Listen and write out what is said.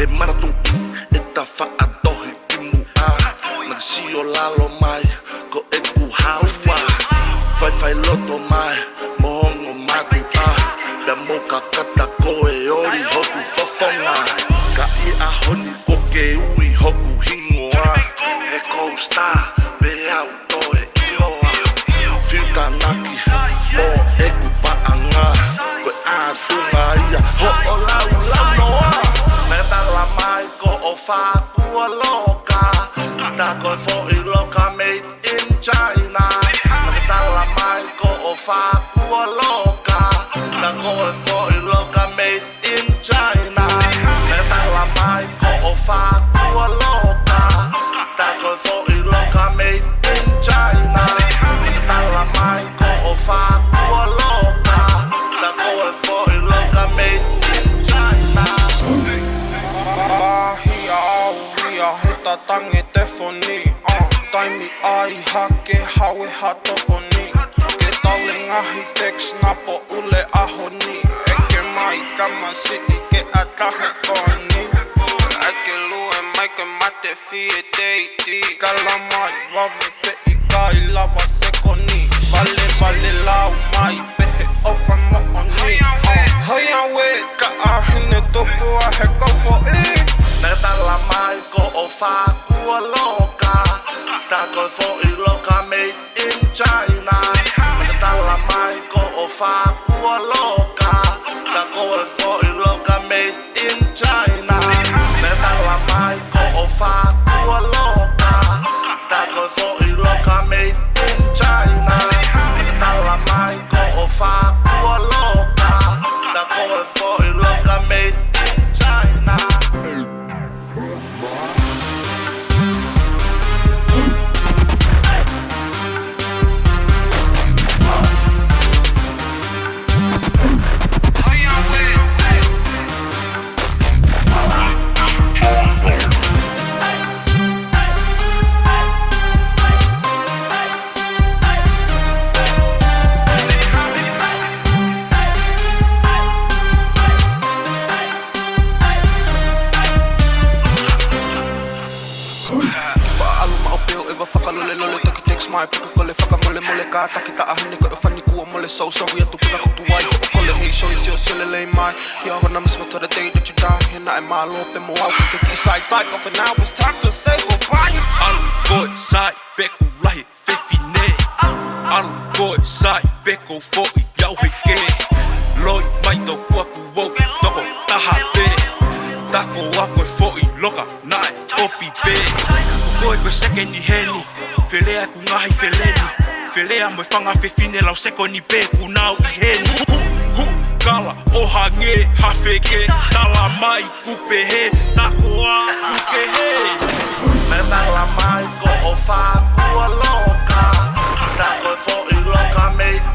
Te maratu I ta whaatohi ki mua Nagsio lalo mai ko e ku haua Whai loto mai mohongo matu Pea moka kata koe ori hoku whawhonga Ka I ahoni ko ke ui hoku hingoa He kou star pe au toe iloa Whiuta naki mo e ku paanga Koe ātunga ia ho o lau noa Me tala mai ko o whakua loka Ta koe fo I loka made in China Me tala mai ko o whakua loka Ta koe fo I loka made in China Me tala mai ko o whakua loka Ta koe fo I loka made in China Me tala mai ko o whakua loka Ta koe fo I loka made in China Bahia au ria he tatange te whoni Taimi ai hake hawe hatokoni Ke taule ngahi text na po ule ahoni Eke mai kamasi I ke atahe koni Eke lue mai ke mate fie teiti Kala mai wawe pe I kai lava sekoni Vale lau mai pehe ofa mooni Haya we ka ahine toku a he kofo I Me tala mai ko o whakua loka Ta koe fo I loka made in China Me tala mai ko o whakua loka Ta koe fo I loka made in China Me tala mai ko o whakua loka Ta koe fo I loka made in China Me tala mai ko o whakua loka Ta koe fo I loka made in China Mai pika kole whaka mole ka taki ta ahine ko e whani kua mole so sorry atu pika kutu wai ko kole hei show you sile lei mai Yo gonna miss me to the day that you die Here na e malo pe mo au ke ki side off and now it's time to say goodbye Alu koi sai peku lahi fefine Alu koi sai peku foi yau heke Loi mai to kuaku wau toko taha te Tako ako e foi loka nae opi pe Koe koe seke ni heni Whelea ku ngahi wheleni Whelea moe whanga whewhine lau seko ni pē ku nau I heni Kala oha nge hawheke Tala mai kupe he Tako a kuke he Me tala mai ko o whakua loka Ta koe fo I loka made